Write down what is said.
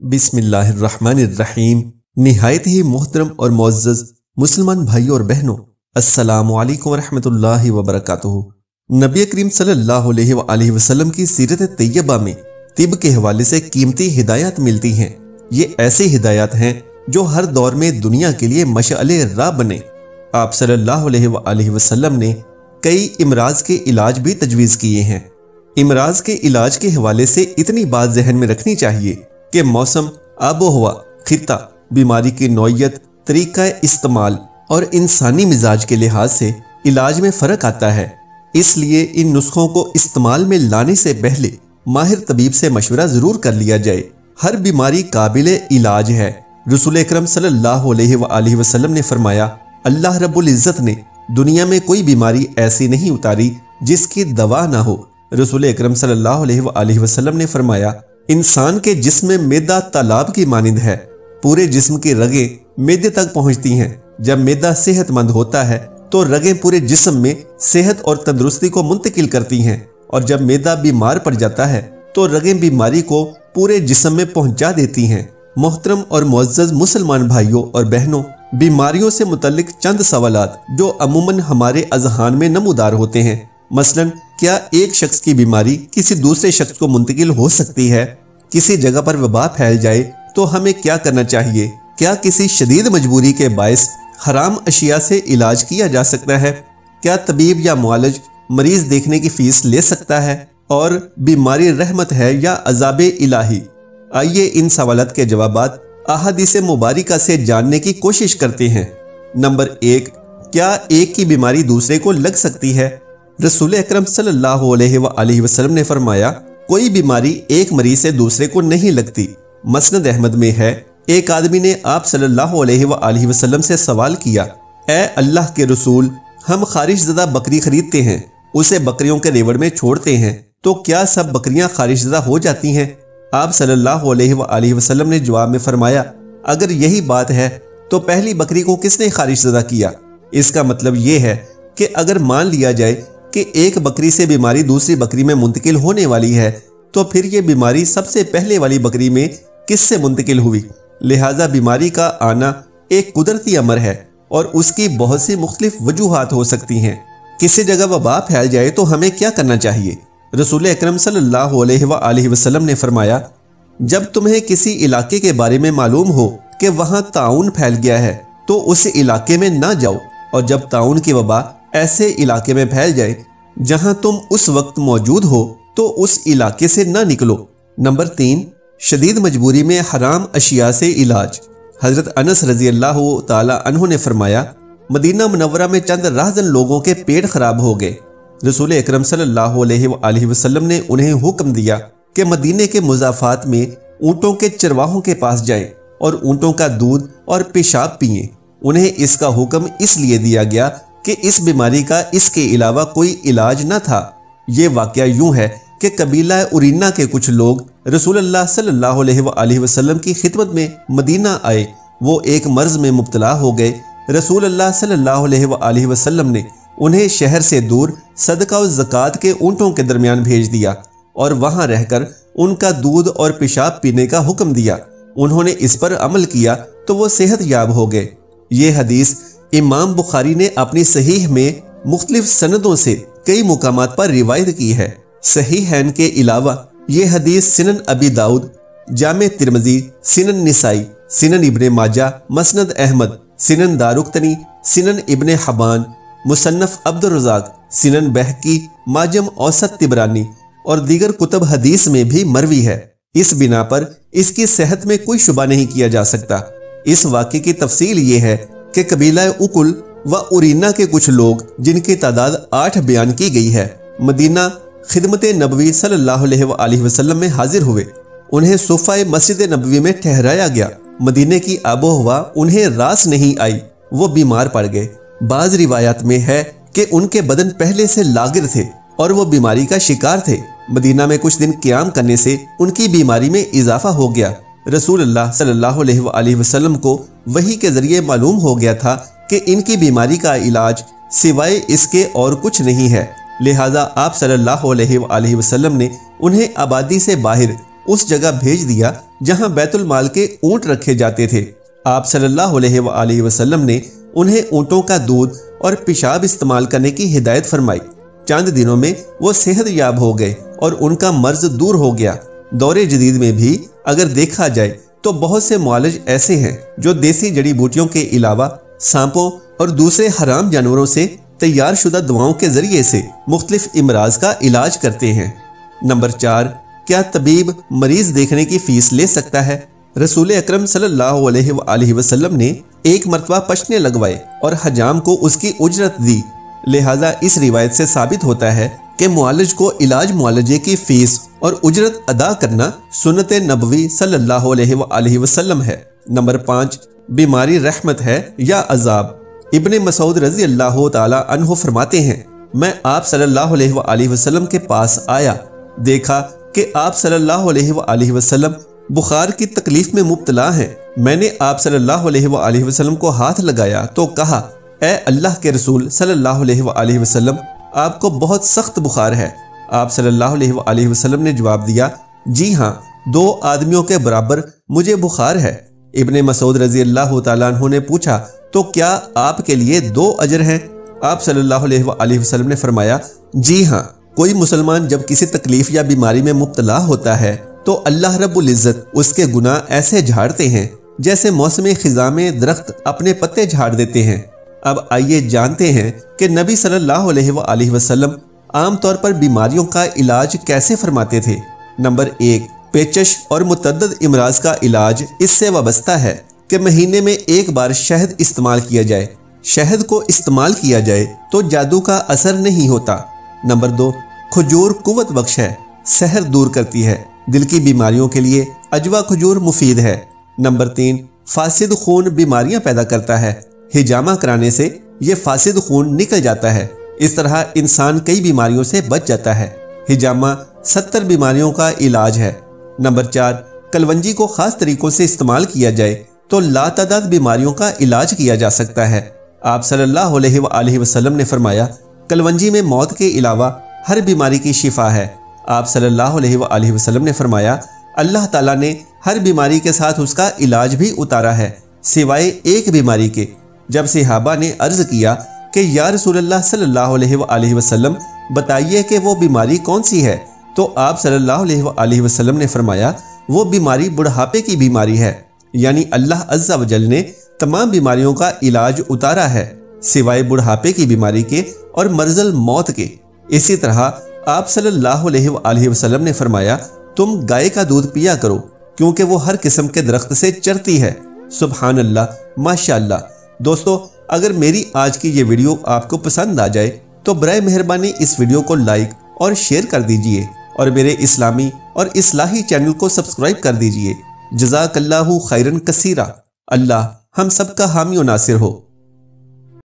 बिस्मिल्लाहिर्रहमानिर्रहीम। निहायत ही मोहतरम और मुअज़्ज़ज़ मुसलमान भाइयों और बहनों, अस्सलामु अलैकुम वरहमतुल्लाहि वबरकातुहू। नबी करीम सल्लल्लाहु अलैहि वसल्लम की सीरत तैयबा में तिब के हवाले से कीमती हिदायत मिलती हैं। ये ऐसी हिदायत हैं जो हर दौर में दुनिया के लिए मशअले राह बने। आप सल्लल्लाहु अलैहि वसल्लम ने कई इमराज के इलाज भी तजवीज़ किए हैं। इमराज के इलाज के हवाले से इतनी बात जहन में रखनी चाहिए कि मौसम, आबो हवा, खिता, बीमारी की नौइयत, तरीका इस्तेमाल और इंसानी मिजाज के लिहाज से इलाज में फ़र्क आता है। इसलिए इन नुस्खों को इस्तेमाल में लाने से पहले माहिर तबीब से मशवरा ज़रूर कर लिया जाए। हर बीमारी काबिल इलाज है। रसूल अकरम सल्लल्लाहु अलैहि वसल्लम ने फरमाया, अल्लाह रब्बुल इज़्ज़त ने दुनिया में कोई बीमारी ऐसी नहीं उतारी जिसकी दवा ना हो। रसूल अकरम सल्लल्लाहु अलैहि वसल्लम ने फरमाया, इंसान के जिस्म में मैदा तालाब की मानिंद है। पूरे जिस्म की रगें मैदे तक पहुंचती हैं। जब मैदा सेहतमंद होता है तो रगें पूरे जिस्म में सेहत और तंदुरुस्ती को मुंतकिल करती हैं, और जब मैदा बीमार पड़ जाता है तो रगें बीमारी को पूरे जिस्म में पहुंचा देती हैं। मोहतरम और मुअज़्ज़ज़ मुसलमान भाइयों और बहनों, बीमारियों से मुतल्लिक चंद सवालात जो अमूमन हमारे अज़हान में नमूदार होते हैं। मसलन, क्या एक शख्स की बीमारी किसी दूसरे शख्स को मुंतकिल हो सकती है? किसी जगह पर वबा फैल जाए तो हमें क्या करना चाहिए? क्या किसी शदीद मजबूरी के बायस हराम अशिया से इलाज किया जा सकता है? क्या तबीब या मुआलिज मरीज देखने की फीस ले सकता है? और बीमारी रहमत है या अज़ाबे इलाही? आइए इन सवालात के जवाबात अहादीस मुबारका से जानने की कोशिश करते हैं। नंबर 1, क्या एक की बीमारी दूसरे को लग सकती है? रसूल अकरम सल्लल्लाहु अलैहि वसल्लम ने फरमाया, कोई बीमारी एक मरीज से दूसरे को नहीं लगती। मसनद अहमद में है, एक आदमी ने आप सल्लल्लाहु अलैहि वसल्लम से सवाल किया, ए अल्लाह के रसूल, हम खारिशज़दा बकरी खरीदते हैं, उसे बकरियों के रेवड़ में छोड़ते हैं, तो क्या सब बकरियां खारिशज़दा हो जाती हैं? आप सल्लल्लाहु अलैहि वसल्लम ने जवाब में फरमाया, अगर यही बात है तो पहली बकरी को किसने खारिशज़दा किया? इसका मतलब ये है कि अगर मान लिया जाए कि एक बकरी से बीमारी दूसरी बकरी में मुंतकिल होने वाली है, तो फिर ये बीमारी सबसे पहले वाली बकरी में किससे मुंतकिल हुई? लिहाजा बीमारी का आना एक कुदरती अमर है और उसकी बहुत सी मुख्तलिफ वजूहात हो सकती हैं। किसी जगह वबा फैल जाए तो हमें क्या करना चाहिए? रसूल अकरम सल्लल्लाहु अलैहि वसल्लम ने फरमाया, जब तुम्हें किसी इलाके के बारे में मालूम हो कि वहाँ ताउन फैल गया है तो उस इलाके में ना जाओ, और जब ताउन की वबा ऐसे इलाके में फैल जाए जहां तुम उस वक्त मौजूद हो तो उस इलाके से ना निकलो। नंबर 3, शदीद मजबूरी में हराम अशिया से इलाज। हजरत अनस रजी अल्लाह ताला अन्हु ने फरमाया, मदीना मुनव्वरा में चंद राहजन लोगों के पेट खराब हो गए। रसूल अकरम सल्लल्लाहु अलैहि वसल्लम ने उन्हें हुक्म दिया कि मदीने के मुज़ाफ़ात में ऊँटों के चरवाहों के पास जाएं और ऊँटों का दूध और पेशाब पिएं। उन्हें इसका हुक्म इसलिए दिया गया कि इस बीमारी का इसके अलावा कोई इलाज न था। ये वाक़या यूं है कि कबीला उरीना के कुछ लोग रसूलुल्लाह सल्लल्लाहु अलैहि वसल्लम की खिदमत में मदीना आए। वो एक मर्ज में मुब्तला हो गए। रसूलुल्लाह सल्लल्लाहु अलैहि वसल्लम ने उन्हें शहर से दूर सदका और ज़कात के ऊँटों के दरमियान भेज दिया और वहाँ रहकर उनका दूध और पेशाब पीने का हुक्म दिया। उन्होंने इस पर अमल किया तो वो सेहत याब हो गए। ये हदीस इमाम बुखारी ने अपनी सहीह में मुख्तलिफ सनदों से कई मुकामात पर रिवायत की है। सहीहैन के अलावा ये हदीस सिनन अबी दाऊद, जामे तिरमिज़ी, सिनन निसाई, सिनन इब्ने माजा, मसनद अहमद, सिनन दारुक्तनी, सिनन इब्ने हबान, मुसन्नफ अब्दुर रज़ाक, सिनन बहकी, माजम औसत तिबरानी और दीगर कुतुब हदीस में भी मरवी है। इस बिना पर इसकी सेहत में कोई शुबा नहीं किया जा सकता। इस वाक़े की तफसील ये है कि कबीला उकुल व उरीना के कुछ लोग, जिनकी तादाद 8 बयान की गई है, मदीना खिदमत नबवी सल्लल्लाहु अलैहि वसल्लम में हाजिर हुए। उन्हें सोफ़ाए मस्जिद नबवी में ठहराया गया। मदीने की आबो हवा उन्हें रास नहीं आई, वो बीमार पड़ गए। बाज़ रिवायात में है कि उनके बदन पहले से लागिर थे और वो बीमारी का शिकार थे। मदीना में कुछ दिन क़याम करने से उनकी बीमारी में इजाफा हो गया। रसूलुल्लाह सल्लल्लाहु अलैहि वसल्लम को वही के ज़रिए मालूम हो गया था कि इनकी बीमारी का इलाज सिवाय इसके और कुछ नहीं है। लिहाजा आप सल्लल्लाहु अलैहि वसल्लम ने उन्हें आबादी से बाहर उस जगह भेज दिया जहां बैतुल माल के ऊंट रखे जाते थे। आप सल्लल्लाहु अलैहि वसल्लम ने उन्हें ऊंटों का दूध और पेशाब इस्तेमाल करने की हिदायत फरमाई। चंद दिनों में वो सेहत याब हो गए और उनका मर्ज दूर हो गया। दौरे जदीद में भी अगर देखा जाए तो बहुत से मुआलिज ऐसे हैं जो देसी जड़ी बूटियों के अलावा सांपों और दूसरे हराम जानवरों से तैयार शुदा दवाओं के जरिए से मुख्तलिफ इमराज का इलाज करते हैं। नंबर 4, क्या तबीब मरीज देखने की फीस ले सकता है? रसूल अकरम सल्लल्लाहु अलैहि वसल्लम ने एक मरतबा पशने लगवाए और हजाम को उसकी उजरत दी। लिहाजा इस रिवायत से साबित होता है कि मुआलिज को इलाज मुआलजे की फीस और उजरत अदा करना सुन्नत नबवी सल्लल्लाहु अलैहि वसल्लम है। नंबर 5, बीमारी रहमत है या अजाब? इब्ने मसूद रजी अल्लाह ताला अन्हु फरमाते हैं, मैं आप सल्लल्लाहु अलैहि वसल्लम के पास आया, देखा कि आप सल्लल्लाहु अलैहि वसल्लम बुखार की तकलीफ में मुब्तला हैं। मैंने आप सल्लल्लाहु अलैहि वसल्लम को हाथ लगाया तो कहा, ए अल्लाह के रसूल सल्लल्लाहु अलैहि वसल्लम, आपको बहुत सख्त बुखार है। आप सल्लल्लाहु अलैहि वसल्लम ने जवाब दिया, जी हाँ, 2 आदमियों के बराबर मुझे बुखार है। इब्ने मसूद रजी अल्लाह ताला अन्हु ने पूछा, तो क्या आपके लिए 2 अजर हैं? आप सल्लल्लाहु अलैहि वसल्लम ने फरमाया, जी हाँ, कोई मुसलमान जब किसी तकलीफ या बीमारी में मुब्तला होता है तो अल्लाह रब्बुल इज्जत उसके गुनाह ऐसे झाड़ते हैं जैसे मौसम खिज़ा में दरख्त अपने पत्ते झाड़ देते हैं। अब आइए जानते हैं कि नबी सल्लल्लाहु अलैहि वसल्लम आम तौर पर बीमारियों का इलाज कैसे फरमाते थे। नंबर 1, पेचश और मुतअद्दिद इमराज का इलाज इससे वाबस्ता है कि महीने में 1 बार शहद इस्तेमाल किया जाए। शहद को इस्तेमाल किया जाए तो जादू का असर नहीं होता। नंबर 2, खजूर कुव्वत बख्श है, सहर दूर करती है। दिल की बीमारियों के लिए अजवा खजूर मुफीद है। नंबर 3, फासिद खून बीमारियां पैदा करता है। हिजामा कराने से ये फासिद खून निकल जाता है। इस तरह इंसान कई बीमारियों से बच जाता है। हिजामा 70 बीमारियों का इलाज है। नंबर 4, कलवंजी को खास तरीकों से इस्तेमाल किया जाए तो लातादाद बीमारियों का इलाज किया जा सकता है। आप सल्लल्लाहु अलैहि वसल्लम ने फरमाया, कलवंजी में मौत के अलावा हर बीमारी की शिफा है। आप सल्लल्लाहु अलैहि वसल्लम ने फरमाया, अल्लाह ताला ने हर बीमारी के साथ उसका इलाज भी उतारा है सिवाय एक बीमारी के। जब सहाबा ने अर्ज किया कि या रसूलल्लाह सल्लल्लाहु अलैहि वसल्लम, बताइए कि वो बीमारी कौन सी है, तो आप सल्लल्लाहु अलैहि वसल्लम ने फरमाया, वो बीमारी बुढ़ापे की बीमारी है। यानी अल्लाह अज़्ज़ा व जल ने तमाम बीमारियों का इलाज उतारा है सिवाय बुढ़ापे की बीमारी के और मर्ज़ल मौत के। इसी तरह आप सल्लल्लाहु अलैहि वसल्लम ने फरमाया, तुम गाय का दूध पिया करो क्योंकि वो हर किस्म के दरख्त से चरती है। सुभान अल्लाह, माशाअल्लाह। दोस्तों, अगर मेरी आज की ये वीडियो आपको पसंद आ जाए तो बराए मेहरबानी इस वीडियो को लाइक और शेयर कर दीजिए और मेरे इस्लामी और इस्लाही चैनल को सब्सक्राइब कर दीजिए। जज़ाकल्लाहु खैरन कसीरा। अल्लाह हम सबका हामी और नासिर हो।